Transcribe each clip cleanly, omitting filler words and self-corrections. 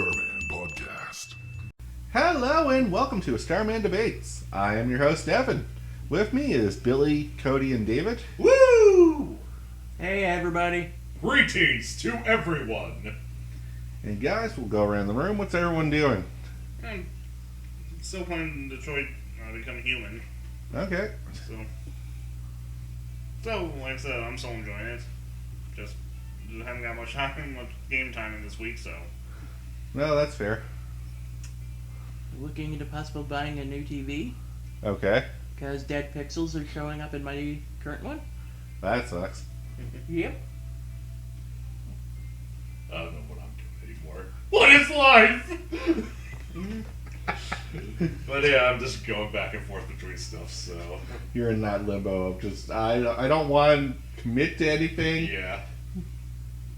Starman Podcast. Hello and welcome to Starman Debates. I am your host, Evan. With me is Billy, Cody, and David. Woo! Hey everybody. Greetings to everyone. And guys, we'll go around the room. What's everyone doing? I'm still playing Detroit Become Human. Okay. So, like I said, I'm still enjoying it. Just haven't got much game time in this week, so. No, that's fair. Looking into possible buying a new TV Okay. because dead pixels are showing up in my current one. That sucks. Yep. I don't know what I'm doing anymore. What is life? But yeah, I'm just going back and forth between stuff, so. You're in that limbo of just, I don't want to commit to anything. Yeah.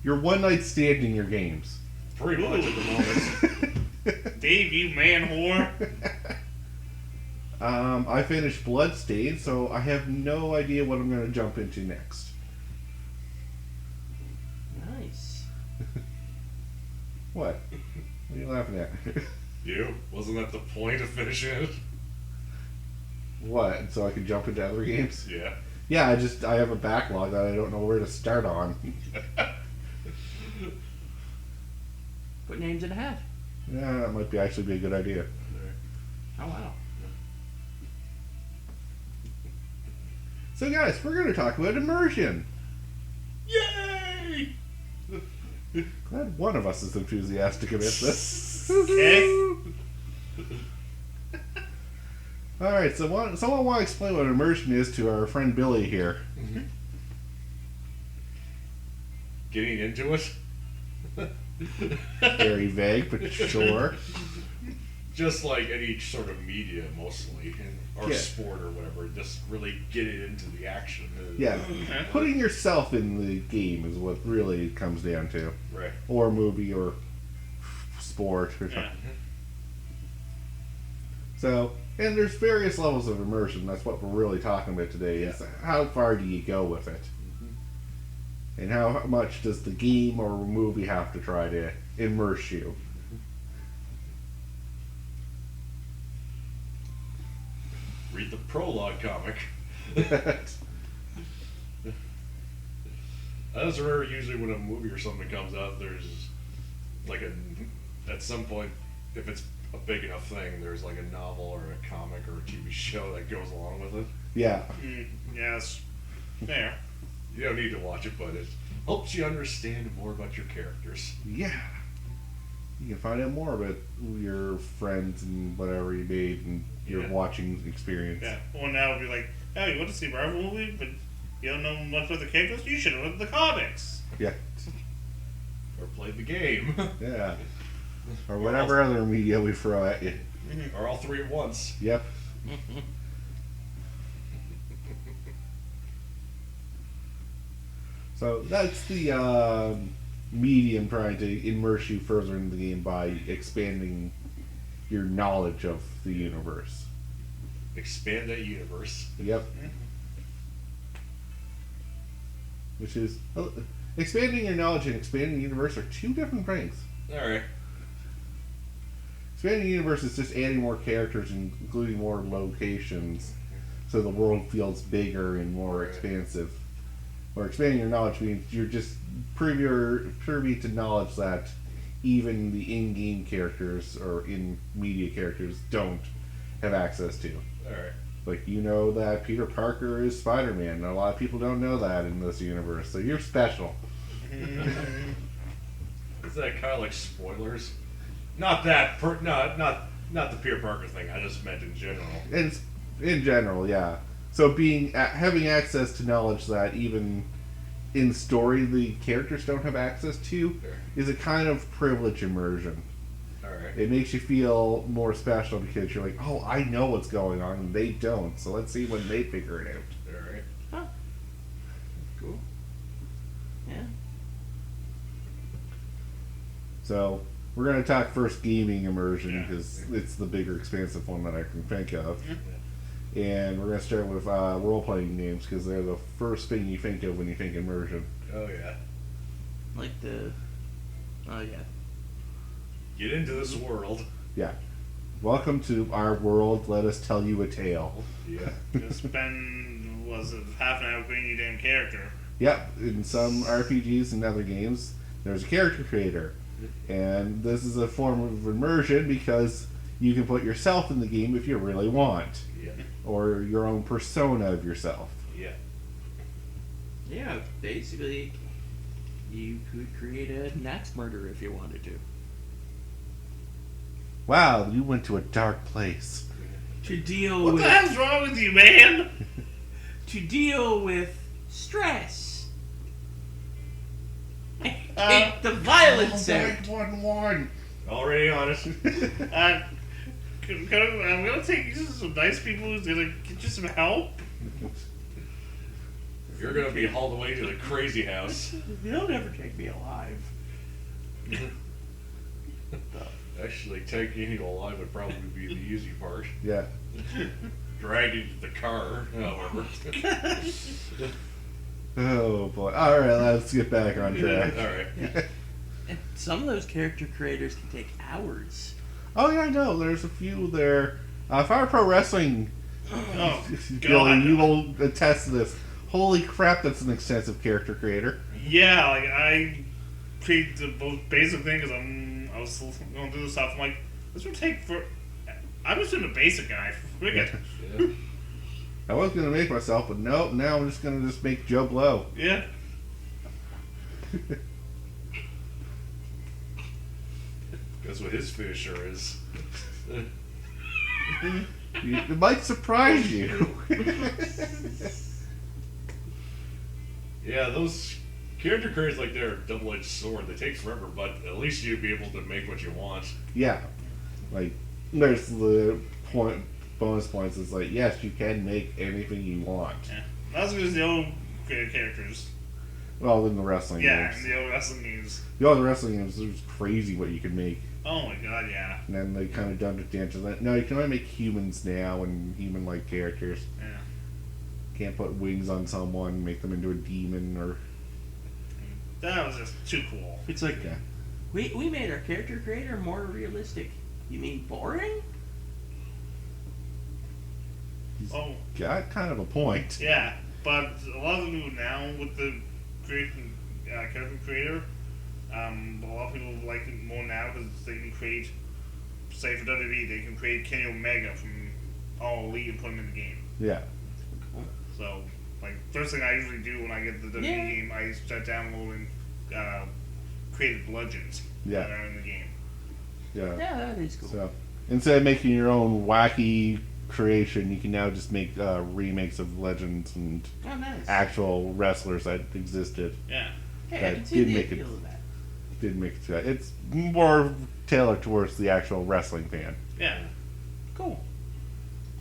You're one night standing your games. Pretty much at the moment. Dave, you man whore. I finished Bloodstained, so I have no idea what I'm going to jump into next. Nice. What? What are you laughing at? You? Wasn't that the point of finishing it? What? So I can jump into other games? Yeah. Yeah, I have a backlog that I don't know where to start on. Put names in a hat. Yeah, that might actually be a good idea. Oh wow. So guys, we're going to talk about Immersion. Yay! Glad one of us is enthusiastic about this. Okay. Alright, so someone want to explain what Immersion is to our friend Billy here. Getting into it? Very vague, but sure. Just like any sort of media, mostly, or Yeah. sport or whatever. Just really getting into the action. Yeah, putting yourself in the game is what really it comes down to. Right. Or movie, or sport, or something. Yeah. So, and there's various levels of immersion. That's what we're really talking about today. Is how far do you go with it, and how much does the game or movie have to try to immerse you? Read the prologue comic. I just remember usually when a movie or something comes out, there's like at some point, if it's a big enough thing, there's like a novel or a comic or a TV show that goes along with it. Yeah. Yes. There. You don't need to watch it, but it helps you understand more about your characters. Yeah. You can find out more about your friends and whatever you made and your watching experience. Yeah. Well, now it'd be like, oh, you want to see a Marvel movie, but you don't know much about the characters? You should have read the comics. Yeah. Or play the game. Yeah. Or whatever other media we throw at you. Or all three at once. Yep. So that's the medium trying to immerse you further into the game by expanding your knowledge of the universe. Expand that universe. Yep. Which is expanding your knowledge and expanding the universe are two different things. Alright. Expanding the universe is just adding more characters and including more locations, so the world feels bigger and more expansive. Or expanding your knowledge means you're just privy to knowledge that even the in-game characters or in-media characters don't have access to. Alright. Like, you know that Peter Parker is Spider-Man, and a lot of people don't know that in this universe, so you're special. Is that kind of like spoilers? Not that, not the Peter Parker thing. I just meant in general. It's in general, yeah. So having access to knowledge that even in story the characters don't have access to is a kind of privilege immersion. Alright. It makes you feel more special because you're like, oh, I know what's going on and they don't. So let's see when they figure it out. Alright. Huh. Cool. Yeah. So we're going to talk first gaming immersion because it's the bigger, expansive one that I can think of. And we're going to start with role-playing games because they're the first thing you think of when you think immersion. Oh yeah. Like the. Oh yeah. Get into this world. Yeah. Welcome to our world. Let us tell you a tale. Yeah. Spend was it half an hour creating your damn character. Yep. In some RPGs and other games, there's a character creator, and this is a form of immersion because you can put yourself in the game if you really want, Yeah. or your own persona of yourself. Yeah. Yeah, basically, you could create an axe murderer if you wanted to. Wow, you went to a dark place. To deal What with the hell's wrong with you, man? to deal with stress. Get the violence out. 911. Already on it. I'm gonna take you to some nice people who's gonna get you some help. You're gonna be hauled away to the crazy house. They'll never take me alive. Actually, taking you alive would probably be the easy part. Yeah. Drag you to the car, however. Oh boy. All right, let's get back on track. Alright. And some of those character creators can take hours. Oh yeah, I know. There's a few there. Fire Pro Wrestling. Oh, Billy, God. you will attest to this. Holy crap, that's an extensive character creator. Yeah, like I create the most basic thing because I was going through this stuff. I'm like, this would take for. I'm just doing a basic guy. Forget. Yeah. I was gonna make myself, but nope. Now I'm just gonna make Joe Blow. Yeah. That's what his finisher is. It might surprise you. Yeah, those character creators like they're a double-edged sword. They take forever, but at least you'll be able to make what you want. Yeah, like there's the bonus points. Is like yes, you can make anything you want. Yeah. That's because the old created characters. Well, in the wrestling Yeah, games, in the old wrestling games. the old wrestling games, it was crazy what you could make. Oh my god, yeah. And then they kind of dumbed it down to that. No, you can only make humans now and human-like characters. Yeah. Can't put wings on someone, make them into a demon, or That was just too cool. It's like, yeah. we made our character creator more realistic. You mean boring? Oh, Got kind of a point. yeah. But a lot of them do now with the creation, character creator. A lot of people like it more now because they can create, say for WWE, they can create Kenny Omega from All Elite and put him in the game. Yeah. So, like, first thing I usually do when I get the WWE Yeah. game, I start downloading created legends Yeah. that are in the game. Yeah. Yeah, that is cool. So instead of making your own wacky creation, you can now just make remakes of legends and Oh, nice. actual wrestlers that existed. Yeah. Hey, I that can see did the make it- appeal of that. Didn't make it. It's more tailored towards the actual wrestling fan. Yeah. Cool.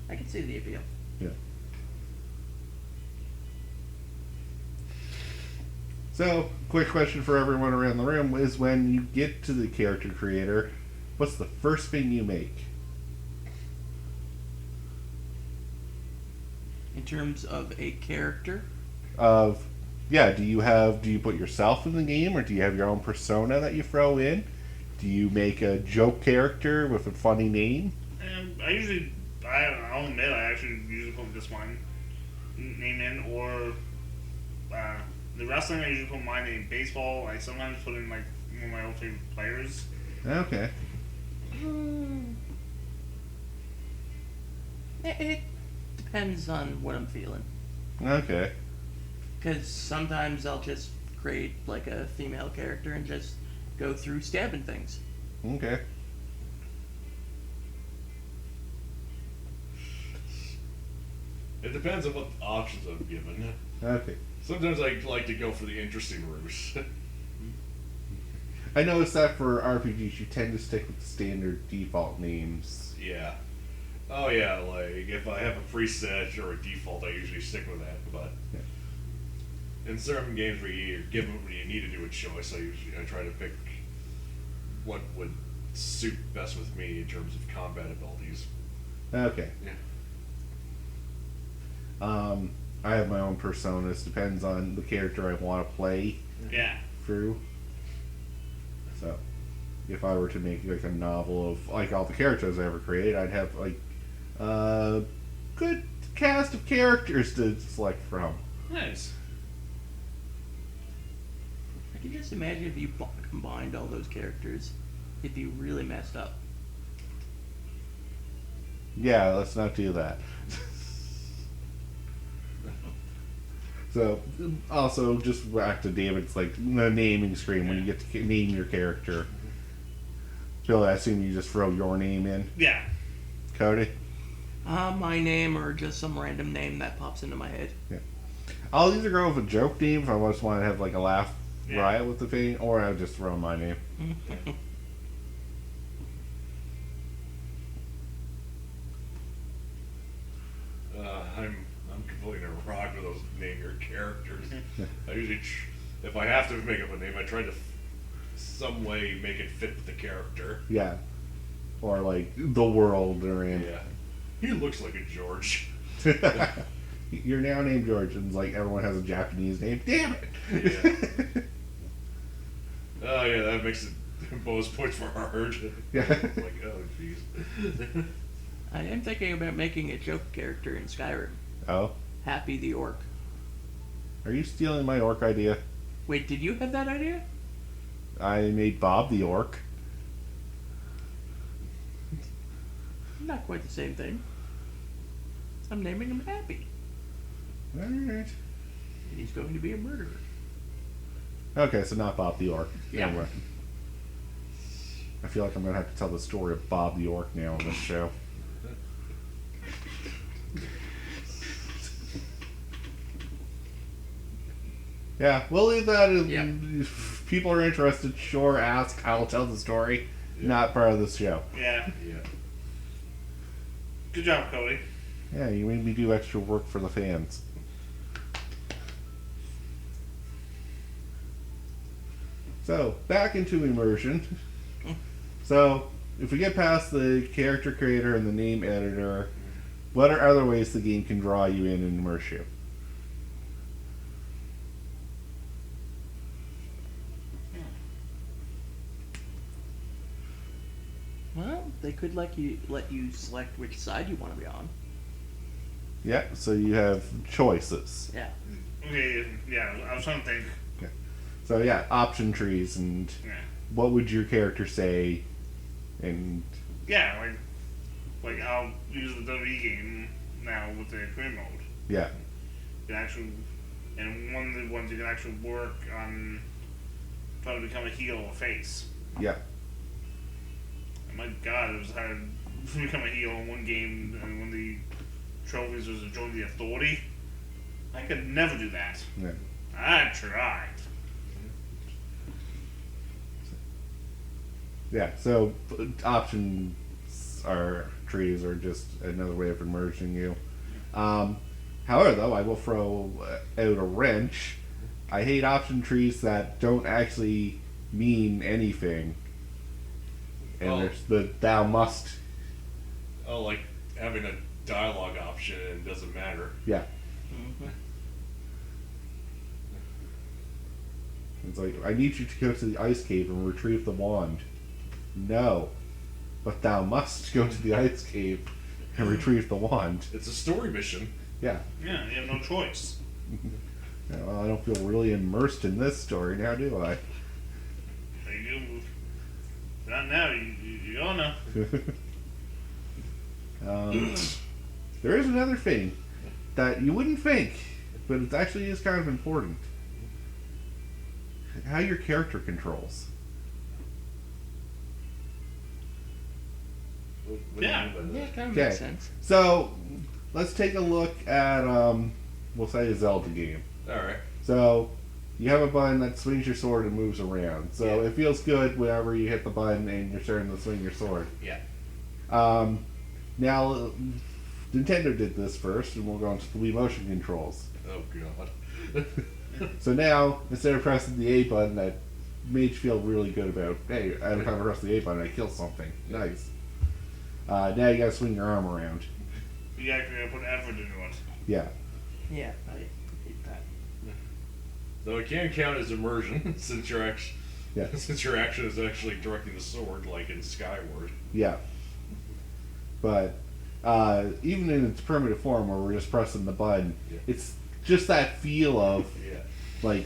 I can see the appeal. Yeah. So, quick question for everyone around the room is: when you get to the character creator, what's the first thing you make? In terms of a character, Of do you put yourself in the game, or do you have your own persona that you throw in? Do you make a joke character with a funny name? And I'll admit, I actually usually put just my name in, or the wrestling, I usually put my name. Baseball, I sometimes put in like one of my old favorite players. Okay. it depends on what I'm feeling. Okay. Because sometimes I'll just create like a female character and just go through stabbing things. Okay. It depends on what options I'm given. Okay. Sometimes I like to go for the interesting route. I noticed that for RPGs, you tend to stick with the standard default names. Yeah. Oh yeah, like if I have a preset or a default, I usually stick with that. But in certain games where you're given when you need to do a choice, I try to pick what would suit best with me in terms of combat abilities. Okay. Yeah. I have my own personas. Depends on the character I want to play Yeah. through. So, if I were to make like a novel of like all the characters I ever created, I'd have like a good cast of characters to select from. Nice. I can just imagine if you combined all those characters, it'd be really messed up. Yeah, let's not do that. So, also, just back to David's, like, the naming screen when you get to name your character. Bill, I assume you just throw your name in. Yeah. Cody? My name or just some random name that pops into my head. I'll either go with a joke name if I just want to have, like, a laugh riot with the thing, or I'll just throw my name. I'm completely in a rock with those name your characters. I usually, if I have to make up a name, I try to some way make it fit with the character. Yeah. Or, like, the world they're in. Yeah. He looks like a George. You're now named George, and, like, everyone has a Japanese name. Damn it! Yeah. Oh, yeah, that makes it bonus points for hard. Yeah. Like, oh, jeez. I am thinking about making a joke character in Skyrim. Oh? Happy the Orc. Are you stealing my orc idea? Wait, did you have that idea? I made Bob the orc. Not quite the same thing. I'm naming him Happy. Alright. And he's going to be a murderer. Okay, so not Bob the orc. Yeah. Anyway. I feel like I'm going to have to tell the story of Bob the orc now on this show. Yeah, we'll leave that. Yeah. If people are interested, sure, ask. I'll tell the story. Yeah. Not part of the show. Yeah. Yeah. Good job, Cody. Yeah, you made me do extra work for the fans. So, back into Immersion. So, if we get past the character creator and the name editor, what are other ways the game can draw you in and immerse you? Well, they could let you select which side you want to be on. Yeah, so you have choices. Yeah. Okay, yeah, I was trying to think. So yeah, option trees and Yeah. what would your character say, and Yeah, like I'll use the WWE game now with the career mode. yeah, You can actually, and one of the ones you can actually work on trying to become a heel or a face. yeah, And my God, it was hard to become a heel in one game, and one of the trophies was to join the Authority. I could never do that. yeah. I tried. Yeah, so options are trees are just another way of immersing you. However, though, I will throw out a wrench. I hate option trees that don't actually mean anything. And Oh. there's the thou must. Oh, like having a dialogue option and it doesn't matter. Yeah. Mm-hmm. It's like, I need you to go to the ice cave and retrieve the wand. No. But thou must go to the ice cave and retrieve the wand. It's a story mission. Yeah. Yeah, you have no choice. Yeah, well, I don't feel really immersed in this story now, do I? There you go. Not now. You don't know. There is another thing that you wouldn't think, but it actually is kind of important. How your character controls. What do you Yeah. mean by that? Yeah, it kind of Okay. makes sense. So, let's take a look at, we'll say a Zelda game. Alright. So, you have a button that swings your sword and moves around. So, Yeah. it feels good whenever you hit the button and you're starting to swing your sword. Yeah. Now, Nintendo did this first, and we'll go on to the Wii motion controls. Oh, God. So now, instead of pressing the A button, that made you feel really good about, hey, every time I press the A button, I kill something. Nice. Now you gotta swing your arm around. You actually gotta put effort into it. Yeah. Yeah, I hate that. Though it can count as immersion, since you're actually, Yeah. Since your action is actually directing the sword, like in Skyward. Yeah. But even in its primitive form, where we're just pressing the button, Yeah. it's just that feel of Yeah. like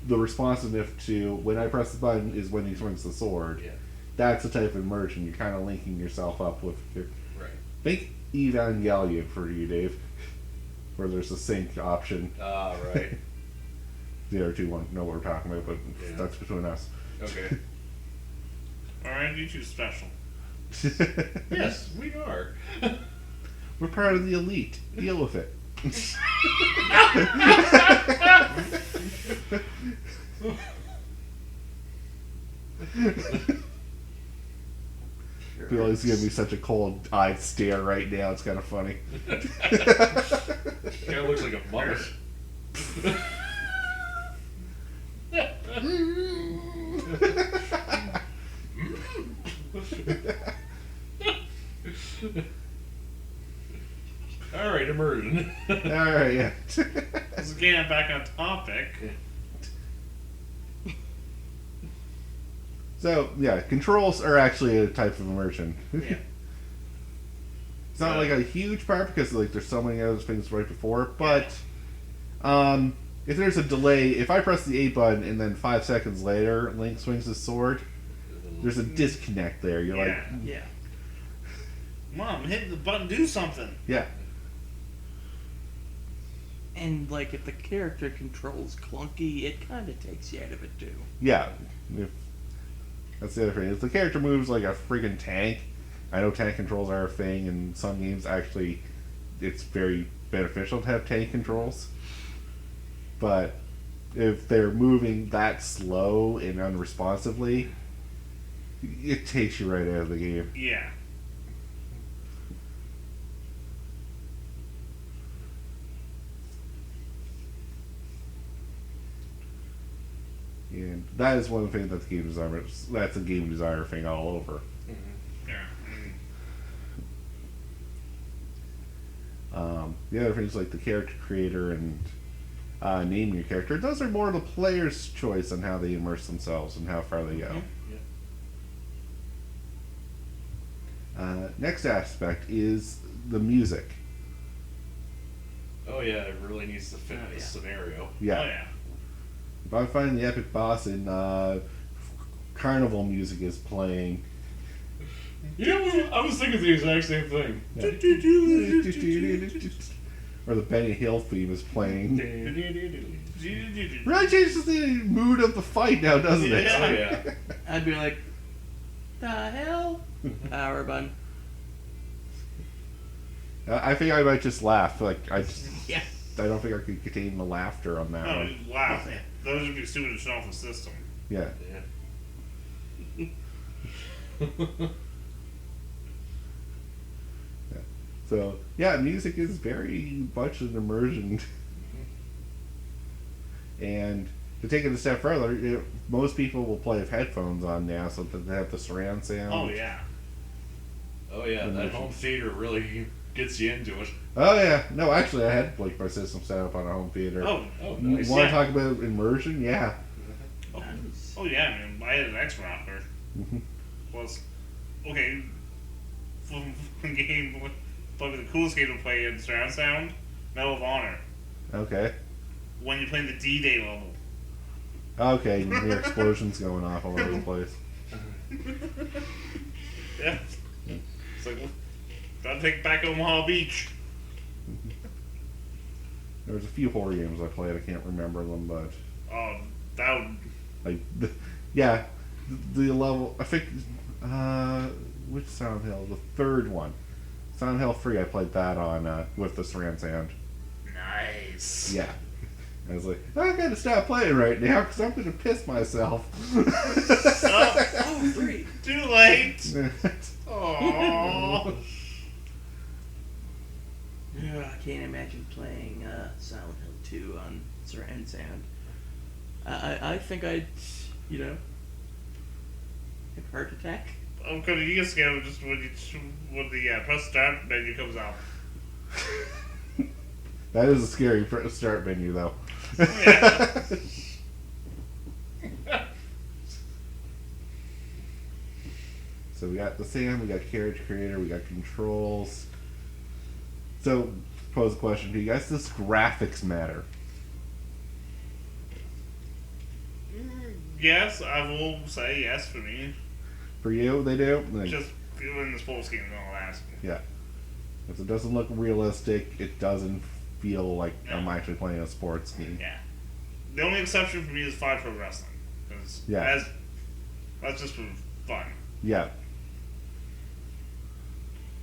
the responsiveness to when I press the button is when he swings the sword. Yeah. That's the type of immersion. You're kind of linking yourself up with. Right. Think Evangelion for you, Dave, where there's a sync option. Ah, right. The other two won't know what we're talking about, but Yeah. that's between us. Okay. Alright, you two special. Yes, we are. We're part of the elite. Deal with it. Bill is giving me such a cold-eyed stare right now. It's kind of funny. Kind of looks like a mullet. All right, Immersion. All right, yeah. Once again, back on topic. So yeah, controls are actually a type of immersion. Yeah. It's not like a huge part because like there's so many other things right before it, but if there's a delay, if I press the A button and then 5 seconds later Link swings his sword, there's a disconnect there. You're like, Yeah. Mom, hit the button, do something. yeah, And like if the character controls clunky, it kind of takes you out of it too. yeah. If, that's the other thing. If the character moves like a freaking tank, I know tank controls are a thing, and some games actually, it's very beneficial to have tank controls. But if they're moving that slow and unresponsively, it takes you right out of the game. Yeah. And that is one of the things that the game designer, that's a game designer thing all over. Yeah. The other things like the character creator and naming your character, those are more the player's choice on how they immerse themselves and how far they go. Next aspect is the music. Oh yeah, it really needs to fit in the scenario. Yeah. Oh, yeah. If I find the epic boss in carnival music is playing. You know, I was thinking the exact same thing. Or the Benny Hill theme is playing. Yeah. Really changes the mood of the fight now, doesn't it? Oh yeah. I'd be like, the hell? Power button. I think I might just laugh. Like I Yeah. don't think I could contain the laughter on that Oh, one. wow. Those would be stupid to shut off the system. Yeah. Yeah. So yeah, music is very much an immersion. And to take it a step further, most people will play with headphones on now, so that they have the surround sound. Oh, yeah. Oh yeah, that home theater really gets you into it. Oh yeah, no, actually, I had like my system set up on a home theater. Oh, You nice. want to Yeah. talk about immersion? Yeah. oh, Nice. oh yeah, man. I had an X rocker. Mhm. Was okay. From game, probably the coolest game to play in surround sound. Medal of Honor. Okay. When you're playing the D-Day level. Okay, you hear explosions going off all over the place. Yeah. It's like, gotta take back Omaha Beach. There was a few horror games I played. I can't remember them, but Oh, that would. like, yeah, the level. I think which Silent Hill? The third one, Silent Hill 3. I played that on with the surround sound. Nice. Yeah. I was like, I gotta stop playing right now because I'm gonna piss myself. Oh, 3. too late. Aww. Yeah, I can't imagine playing Silent Hill 2 on surround sound. I think I'd, have a heart attack. I'm gonna get scared just when the press start menu comes out. That is a scary start menu, though. Yeah. So we got the sound, we got character creator, we got controls. So, pose a question to you guys: does graphics matter? Yes, I will say yes for me. For you, they do. Like, Just in the sports game and all that. yeah. If it doesn't look realistic, it doesn't feel like I'm actually playing a sports game. Yeah. The only exception for me is Fire Pro Wrestling. Because Yeah. that's just for fun. Yeah.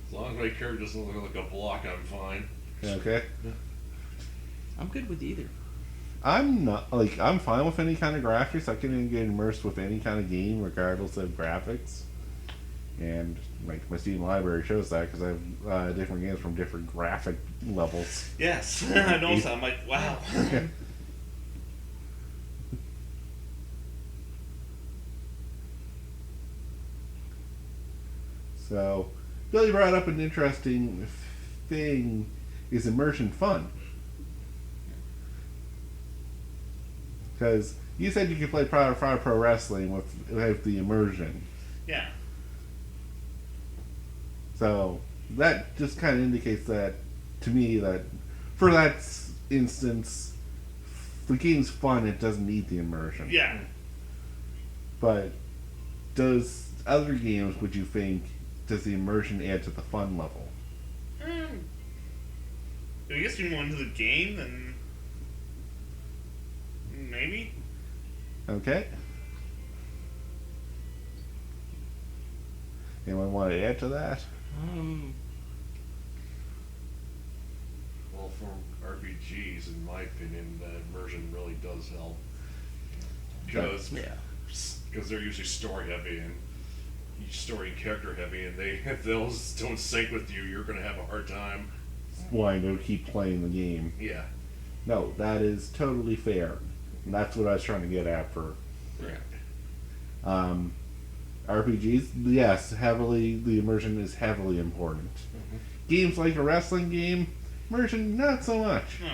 As long as my character doesn't look like a block, I'm fine. Okay. I'm good with either. I'm not like I'm fine with any kind of graphics. I can get immersed with any kind of game, regardless of graphics. And like my Steam library shows that because I have different games from different graphic levels. Yes. I noticed that. I'm like, wow. So, Billy brought up an interesting thing: is immersion fun? Because you said you could play Fire Pro Wrestling with the immersion. Yeah. So that just kind of indicates that to me that for that instance, the game's fun. It doesn't need the immersion. Yeah. But does other games, would you think, does the immersion add to the fun level? If it gets you more into the game, then maybe. Okay. Anyone want to add to that? Well, for RPGs, in my opinion, the immersion really does help. Because they're usually story heavy and each story and character heavy, and if those don't sync with you, you're going to have a hard time. Wanting to keep playing the game. Yeah. No, that is totally fair. And that's what I was trying to get at for Right. RPGs. Yes, the immersion is heavily important. Games like a wrestling game, immersion not so much. No.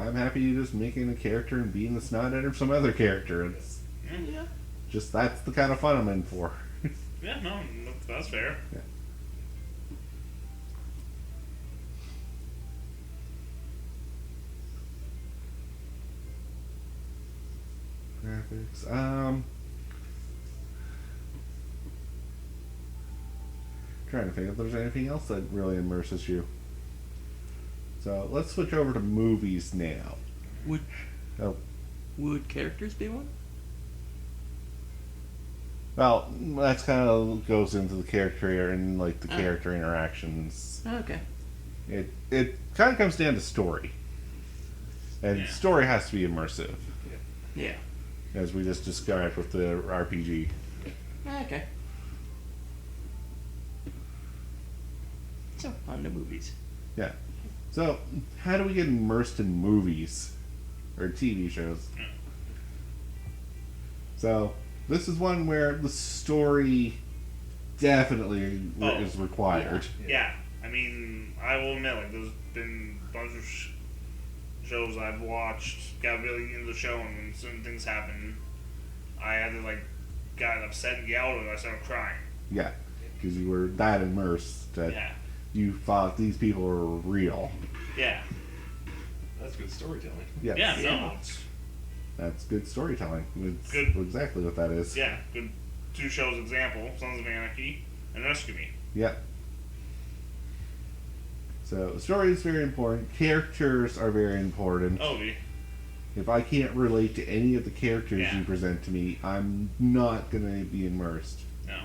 I'm happy just making a character and beating the snot out of some other character. It's Yeah. just that's the kind of fun I'm in for. Yeah, no, that's fair. Yeah. Graphics. Trying to think if there's anything else that really immerses you. So let's switch over to movies now. Would Oh, would characters be one? well, that's kind of goes into the character and like the character interactions. Okay. It kind of comes down to story, and Yeah. story has to be immersive, Yeah. as we just described with the RPG. Okay. So on to movies. Yeah. So, how do we get immersed in movies or TV shows? So, this is one where the story definitely is required. Yeah. I mean, I will admit, like, there's been a bunch of shows I've watched, got really into the show, and when certain things happen, I had to, like, got upset and yelled, and I started crying. Yeah, because you were that immersed that Yeah. you thought these people were real. Yeah. That's good storytelling. Yes. Yeah, Yeah. no, it's, That's good storytelling. It's Good. exactly what that is. yeah, good two shows example, Sons of Anarchy and Rescue Me. Yeah. So, story is very important. Characters are very important. Oh, If I can't relate to any of the characters Yeah. you present to me, I'm not going to be immersed. no.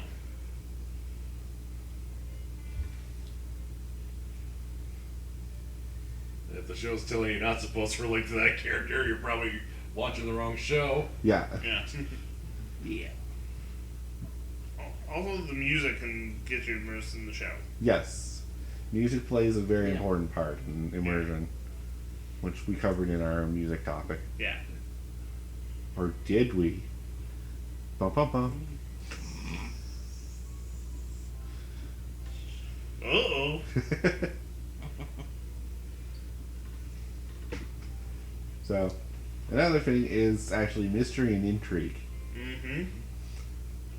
If the show's telling you you're not supposed to relate to that character, you're probably watching the wrong show. Yeah. Yeah. Yeah. Also, the music can get you immersed in the show. Yes. Music plays a very Yeah. important part in immersion, which we covered in our music topic. Yeah. Or did we? Bum bum bum. Uh-oh. So, another thing is actually mystery and intrigue. Mm-hmm.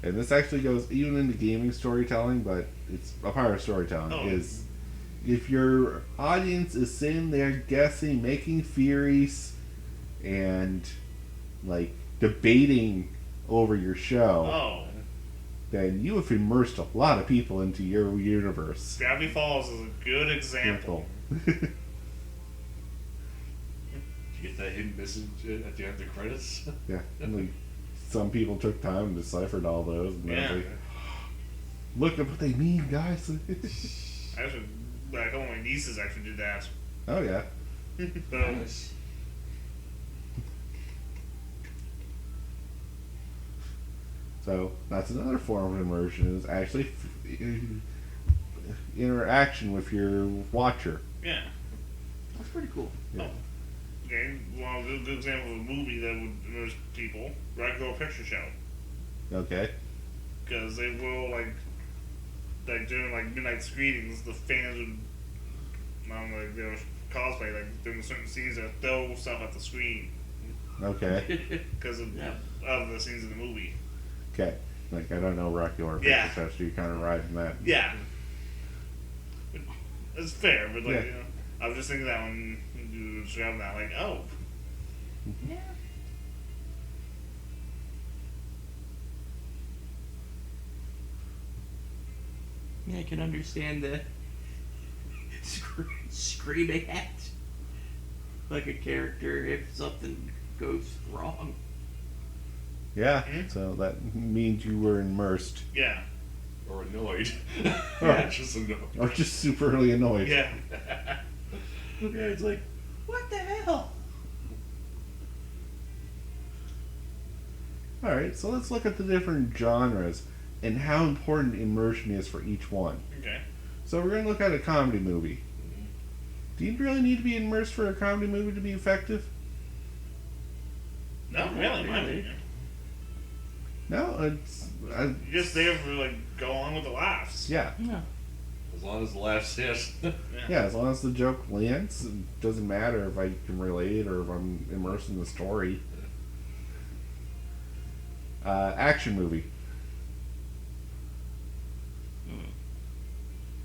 And this actually goes even into gaming storytelling, but it's a part of storytelling. Oh. Is if your audience is sitting there guessing, making theories, and like debating over your show, Oh. then you have immersed a lot of people into your universe. Gravity Falls is a good example. You get that hidden message at the end of the credits. Yeah, and like, some people took time and deciphered all those, and I was Yeah. like, look at what they mean, guys. Actually, a couple of my nieces actually did that. Oh yeah. So, Nice. So that's another form of immersion, is actually interaction with your watcher. yeah. That's pretty cool. Yeah. Okay, well, a good example of a movie that would immerse people, Red Girl Picture Show. Okay. Because they will, like during, like, midnight screenings, the fans would, like, their cosplay, like, during certain scenes, they'll throw stuff at the screen. Okay. Because of, Yeah. of the scenes in the movie. Okay. Like, I don't know Rocky Horror Picture Yeah. Show, so you're kind of riding that. Yeah. It's fair, but, like, Yeah. you know, I was just thinking that when you described that, like, oh. Yeah. Yeah, I can understand the screaming at like a character if something goes wrong. Yeah. Mhm. So that means you were immersed. Yeah. Or annoyed. Yeah. Just annoyed. Or just superly annoyed. Yeah. Yeah, it's like, what the hell? Alright, so let's look at the different genres and how important immersion is for each one. Okay. So we're going to look at a comedy movie. Do you really need to be immersed for a comedy movie to be effective? No, Not really, in my really. opinion. No, it's... You're just there for, like, go on with the laughs. yeah. Yeah. As long as the laughs hit. Yeah, as long as the joke lands, it doesn't matter if I can relate or if I'm immersed in the story. Action movie.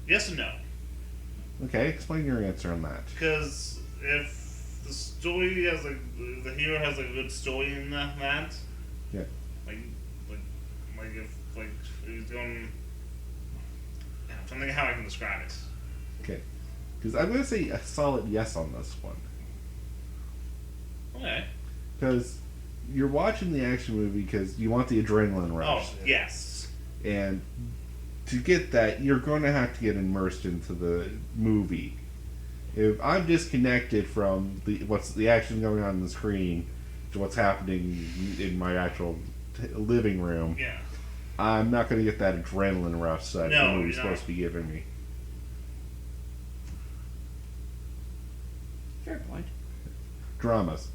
Yes and no. Okay, explain your answer on that. Because if the story has, like, the hero has, like, a good story in that, Yeah. like if, like, he's going, I'm trying to think of how I can describe it. Okay. Because I'm going to say a solid yes on this one. Okay. Because you're watching the action movie because you want the adrenaline rush. Oh, yes. And to get that, you're going to have to get immersed into the movie. If I'm disconnected from what's the action going on the screen to what's happening in my actual living room, Yeah. I'm not going to get that adrenaline rush that No, the movie's you're supposed not. to be giving me. Fair point. Dramas,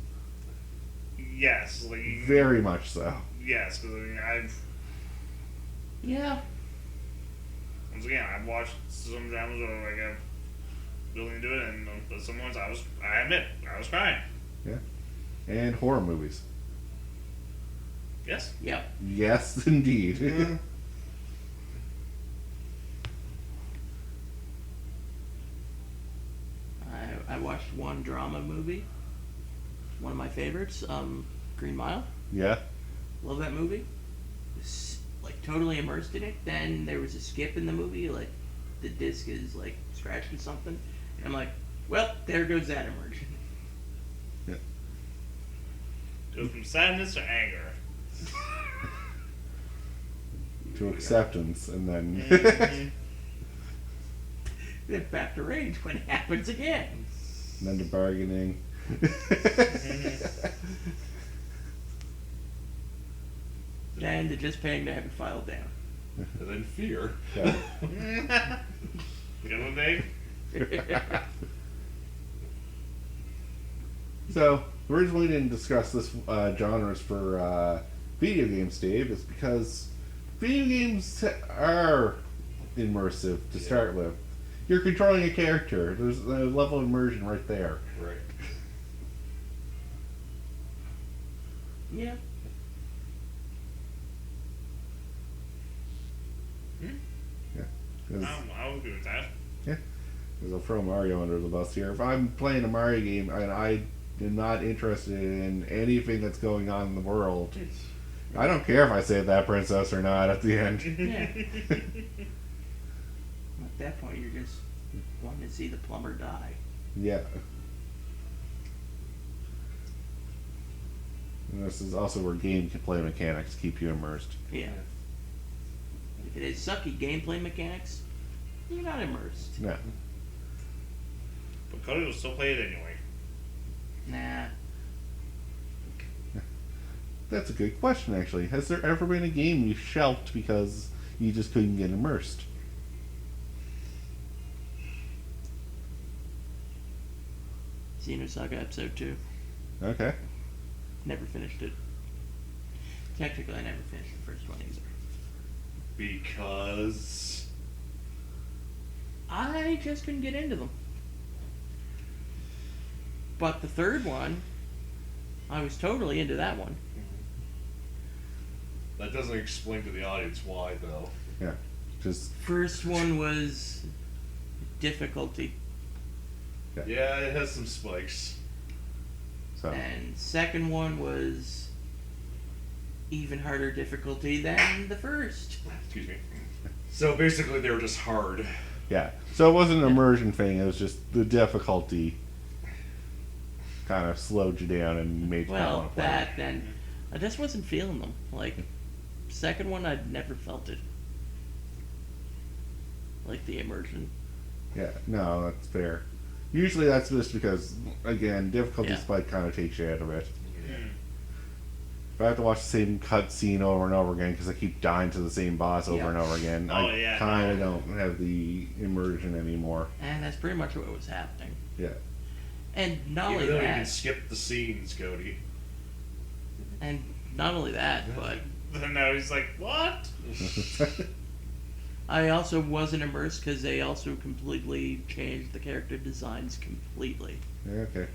Yes. Like, very much so. yes, because, I mean, I've, Yeah. once again, I've watched some dramas where, like, I've really into it, and but some ones I admit, I was crying. And horror movies. Yes. Yep. Yes, indeed. Mhm. I watched one drama movie. One of my favorites, Green Mile. Yeah. Love that movie. Was, like, totally immersed in it. Then there was a skip in the movie, like the disc is like scratching something. And I'm like, well, there goes that immersion. Goes from sadness to anger. To acceptance, and then. Mhm. Then back to rage when it happens again. And then to bargaining. Then to just paying to have it filed down. And then fear. Yeah. Good one, Dave. So, the reason we didn't discuss this genres for video games, Dave, is because video games are immersive to start with. You're controlling a character. There's a level of immersion right there. Right. Yeah. I'll agree with that. Because I'll throw Mario under the bus here. If I'm playing a Mario game and I am not interested in anything that's going on in the world, I don't care if I save that princess or not at the end. Yeah. At that point, you're just wanting to see the plumber die. Yeah. And this is also where gameplay mechanics keep you immersed. Yeah. If it is sucky gameplay mechanics, you're not immersed. Yeah. But Cody will still play it anyway. Nah. That's a good question, actually. Has there ever been a game you shelved because you just couldn't get immersed? Xenosaga Episode 2. Okay. Never finished it. Technically, I never finished the first one either. Because I just couldn't get into them. But the third one, I was totally into that one. that doesn't explain to the audience why, though. Yeah. Just First one was difficulty, Yeah, it has some spikes. so. and second one was even harder difficulty than the first. Excuse me. So basically, they were just hard. Yeah. So it wasn't an immersion thing, it was just the difficulty kind of slowed you down and made you not Well, want to play. that then I just wasn't feeling them. Like second one, I'd never felt it. Like the immersion. Yeah, no, that's fair. Usually that's just because, again, difficulty Yeah. spike kind of takes you out of it. Hmm. If I have to watch the same cutscene over and over again because I keep dying to the same boss over Yeah. and over again, Oh, I yeah, kind of no. don't have the immersion anymore. And that's pretty much what was happening. Yeah. And not Even only though you can that, skip the scenes, Cody. and not only that, but Then now he's like, what? I also wasn't immersed because they also completely changed the character designs completely. Okay.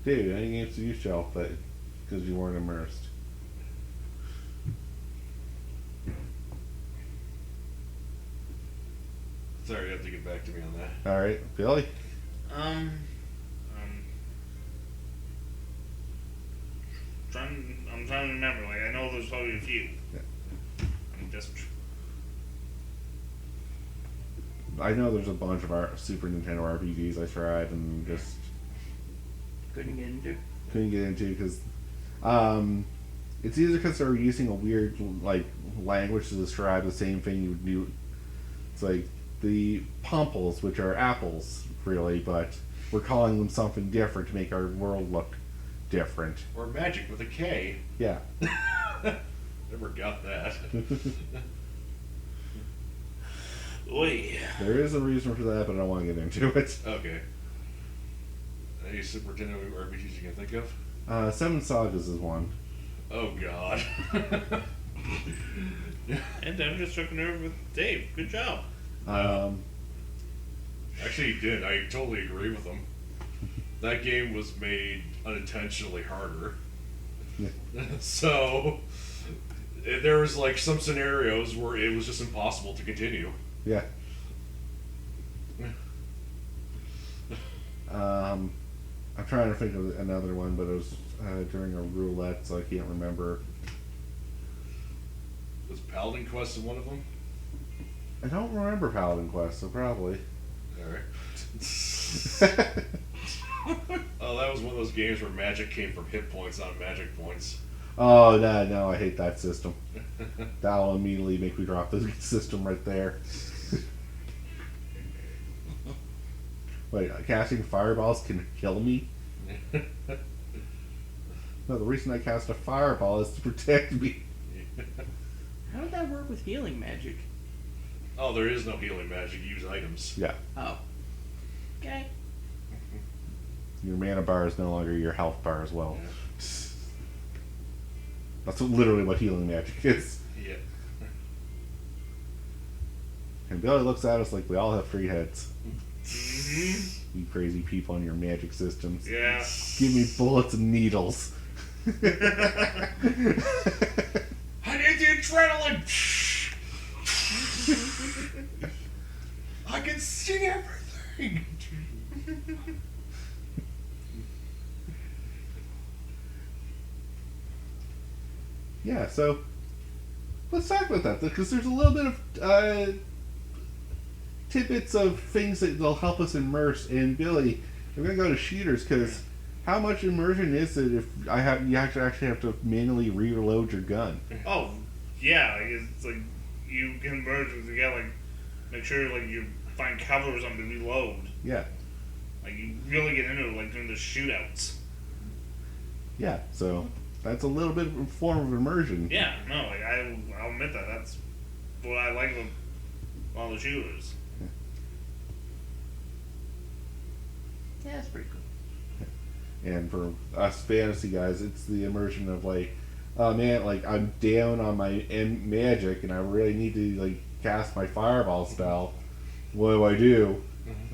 Dude, any games you shelf that because you weren't immersed? Sorry, you have to get back to me on that. All right, Billy. Um, I'm trying to remember. Like, I know there's probably a few. Yeah. I'm just. I know there's a bunch of our Super Nintendo RPGs I tried and just Couldn't get into. couldn't get into because it's either because they're using a weird like language to describe the same thing you would do. It's like the Pumples, which are apples, really, but we're calling them something different to make our world look different. Or magic with a K. Yeah. Never got that. Oi. There is a reason for that, but I don't want to get into it. Okay. Any Super Nintendo RPGs you can think of? Seven Sagas is one. Oh God. And I'm just took nerve with Dave. Good job. Actually, he did. I totally agree with him. That game was made unintentionally harder. Yeah. So there was like some scenarios where it was just impossible to continue. Yeah. I'm trying to think of another one, but it was during a roulette, so I can't remember. Was Paladin Quest one of them? I don't remember Paladin Quest, so probably. Alright. Oh, that was one of those games where magic came from hit points, not magic points. Oh, no, I hate that system. That'll immediately make me drop the system right there. Wait, casting fireballs can kill me? No, the reason I cast a fireball is to protect me. How would that work with healing magic? Oh, there is no healing magic. You use items. Yeah. Oh. Okay. Your mana bar is no longer your health bar as well. Yeah. That's literally what healing magic is. Yeah. And Billy looks at us like we all have 3 heads. Mm-hmm. You crazy people on your magic systems. Yeah. Give me bullets and needles. I need the adrenaline. I can see everything. Yeah, so let's talk about that because there's a little bit of tidbits of things that will help us immerse. And Billy, we're gonna go to shooters because how much immersion is it if you actually have to manually reload your gun? Oh, yeah, like it's like you can merge with you gotta like make sure like you find covers on the reload. Yeah, Like you really get into it like during the shootouts. yeah. So that's a little bit of a form of immersion. Yeah, no, like I'll admit that. That's what I like about all the shooters. Yeah, that's pretty cool. And for us fantasy guys, it's the immersion of like, oh man, like I'm down on my magic and I really need to like cast my fireball spell. What do?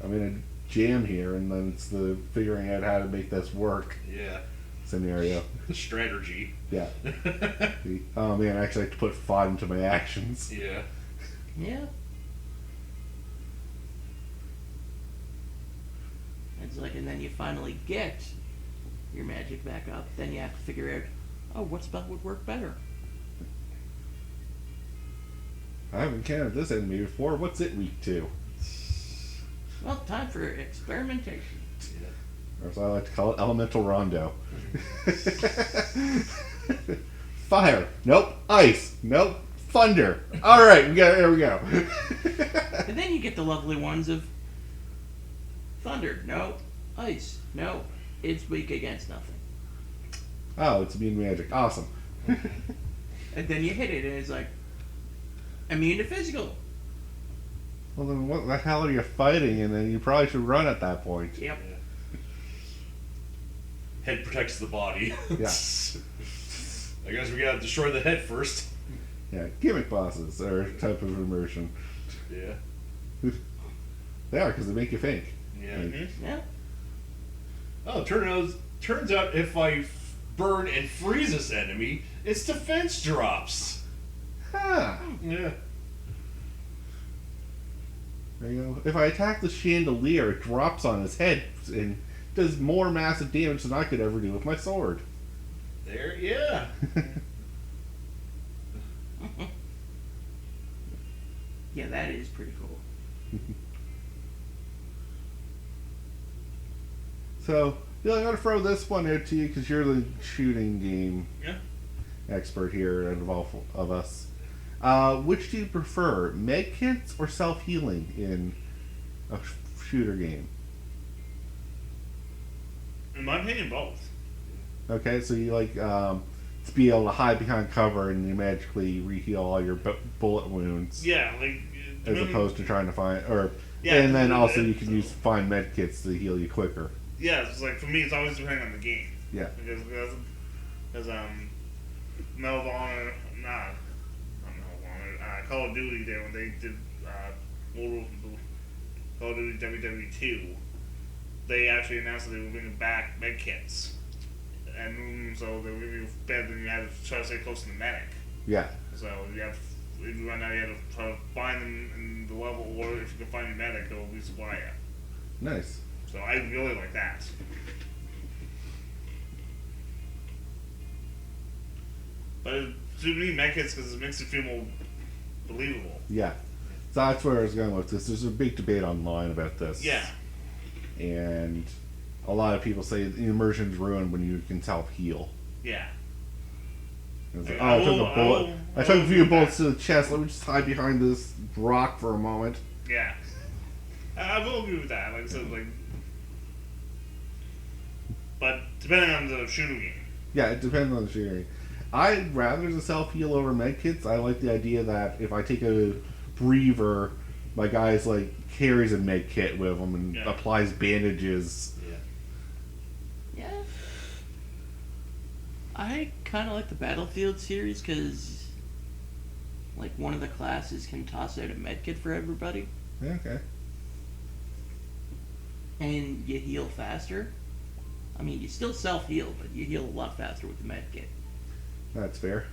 I'm in a jam here, and then it's the figuring out how to make this work Yeah. scenario. The strategy. Yeah. Oh man, I actually have to put thought into my actions. Yeah. Yeah. It's like, and then you finally get your magic back up. Then you have to figure out, oh, what spell would work better? I haven't encountered this enemy before. What's it weak to? Well, time for experimentation. Yeah. Or as I like to call it, elemental rondo. Fire. Nope. Ice. Nope. Thunder. All right, there we go. And then you get the lovely ones of thunder. No. Ice. No. It's weak against nothing. Oh, it's immune magic. Awesome. And then you hit it, and it's like immune to physical. Well, then what the hell are you fighting? And then you probably should run at that point. Yep. Head protects the body. Yeah. I guess we gotta destroy the head first. Yeah, gimmick bosses are a type of immersion. Yeah. They are because they make you think. Yeah. Like, Yeah. Oh, turns out if I burn and freeze this enemy, its defense drops. huh. Yeah. There you go. If I attack the chandelier, it drops on his head and does more massive damage than I could ever do with my sword. There, yeah. Yeah, that is pretty cool. So, Bill, I'm going to throw this one out to you because you're the shooting game Yeah. expert here out of all of us. Which do you prefer, med kits or self-healing in a shooter game? In my opinion, both. Okay, so you like to be able to hide behind cover and you magically re-heal all your bullet wounds, Yeah, like as opposed to trying to find, Yeah, and then also it- you can find med kits to heal you quicker. yeah. It's like for me, it's always depending on the game. Yeah. Because Medal of Honor, not Medal of Honor, Call of Duty. There when they did Call of Duty WW2, they actually announced that they were bringing back med kits, and so they were giving you better than you had to try to stay close to the medic. Yeah. So you have, if you run out, you have to try to find them in the level, or if you can find your medic, they'll resupply you. Nice. So I really like that. But to me, medkits because it makes it feel more believable. Yeah. So that's where I was going with this. There's a big debate online about this. Yeah. And a lot of people say the immersion's ruined when you can self-heal. Yeah. It's like, I I took a will- bullet. I I took a will few do bullets that. to the chest. Let me just hide behind this rock for a moment. Yeah. I will agree with that. Like I said, but depending on the shooting game. Yeah, it depends on the shooting. I'd rather the self-heal over medkits. I like the idea that if I take a breather, my guy's like carries a medkit with him and Yeah. applies bandages. Yeah. Yeah. I kind of like the Battlefield series because, like, one of the classes can toss out a medkit for everybody, Yeah, okay. and you heal faster. I mean, you still self-heal, but you heal a lot faster with the medkit. That's fair.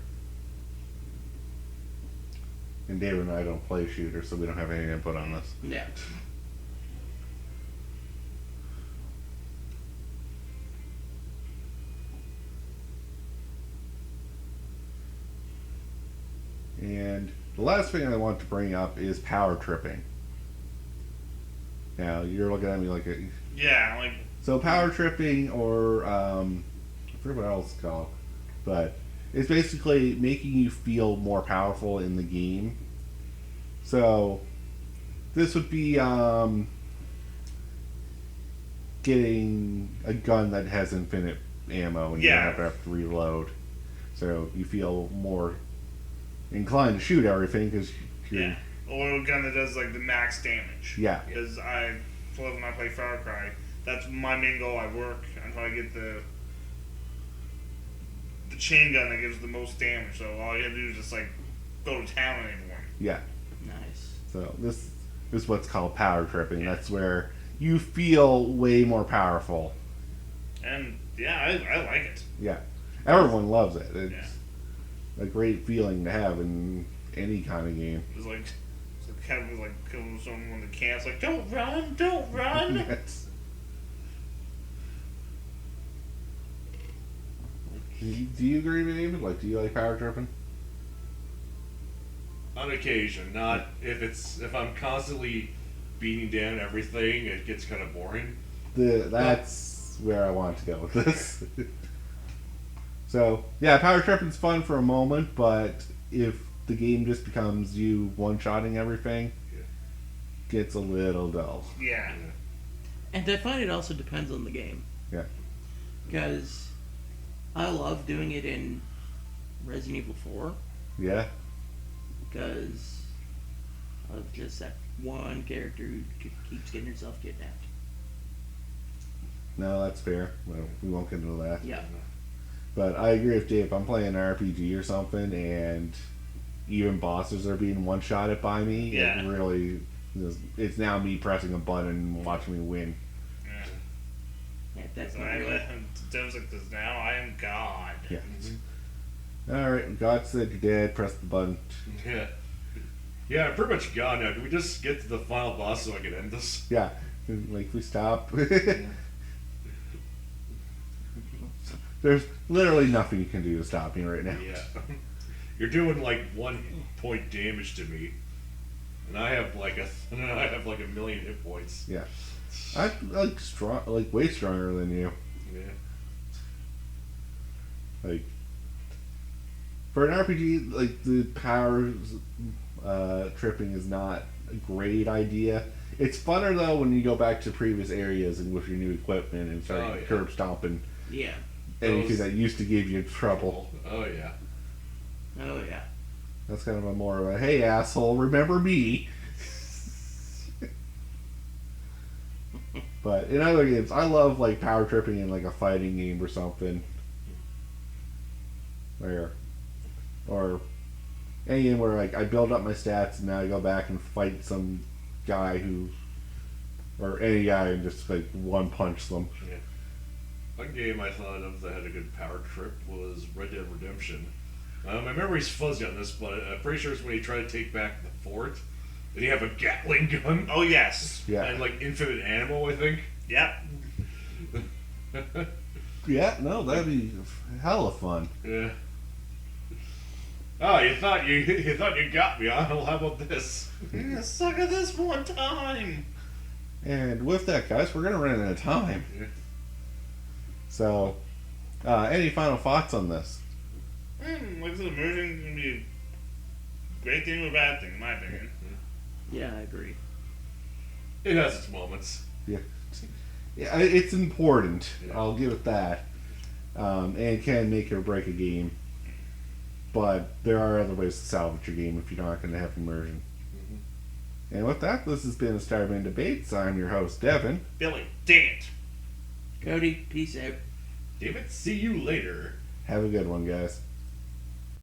And David and I don't play shooters, so we don't have any input on this. Yeah. And the last thing I want to bring up is power tripping. Now, you're looking at me like a... Yeah, like So power tripping, or I forget what else it's called, but it's basically making you feel more powerful in the game. So this would be getting a gun that has infinite ammo and Yeah. you don't have to reload. So you feel more inclined to shoot everything because you're... yeah, or a gun that does like the max damage. Yeah. Because when I play Far Cry, that's my main goal. I work. I'm trying to get the chain gun that gives the most damage. So all you gotta do is just like go to town anymore. Yeah. Nice. So this is what's called power tripping. That's where you feel way more powerful. And yeah, I like it. Yeah. Everyone loves it. It's a great feeling to have in any kind of game. It's like Kevin was like killing someone in the camp. It's like, don't run, don't run. Yes. Do you agree with David? Like, do you like power tripping? On occasion, not if I'm constantly beating down everything, it gets kind of boring. That's where I want to go with this. So, yeah, power tripping's fun for a moment, but if the game just becomes you one-shotting everything, gets a little dull. Yeah. And I find it also depends on the game. Yeah. Because I love doing it in Resident Evil 4. Yeah. Because of just that one character who keeps getting herself kidnapped. No, that's fair. Well, we won't get into that. Yeah. But I agree with Dave. If I'm playing an RPG or something and even bosses are being one-shotted by me, Yeah. it really... It's now me pressing a button and watching me win. Yeah, that's So not I really... Dev's like this now. I am God. Yeah. Alright, God said you're dead, press the button. Yeah. Yeah, I'm pretty much gone now. Can we just get to the final boss so I can end this? Yeah. Like, we stop. There's literally nothing you can do to stop me right now. Yeah. You're doing like 1 point damage to me. And I have like a million hit points. Yeah. I'm like strong, like way stronger than you. Yeah. Like, for an RPG, like, the power tripping is not a great idea. It's funner though when you go back to previous areas and with your new equipment and start curb stomping Yeah. anything that used to give you trouble. Oh yeah. Oh, yeah. That's kind of a more of a, hey asshole, remember me. But in other games, I love like power tripping in like a fighting game or something. Or any game where like I build up my stats and now I go back and fight some guy or any guy and just like one punch them. Yeah. One game I thought of that had a good power trip was Red Dead Redemption. My memory's fuzzy on this, but I'm pretty sure it's when you try to take back the fort. And you have a Gatling gun. Oh yes. Yeah. And like infinite ammo, I think. Yep. Yeah, no, that'd be hella fun. Yeah. Oh, you thought you got me, huh? Well, how about this? Yeah, suck at this one time. And with that, guys, we're gonna run out of time. Yeah. So, any final thoughts on this? Like I said, Immersion can be a great thing or a bad thing, in my opinion. Yeah, I agree. It has its moments. Yeah, it's important. Yeah. I'll give it that. And it can make or break a game. But there are other ways to salvage your game if you're not going to have immersion. And with that, this has been Starmen Debates. I'm your host, Devin. Billy, dang it. Cody, peace out. Damn it, see you later. Have a good one, guys.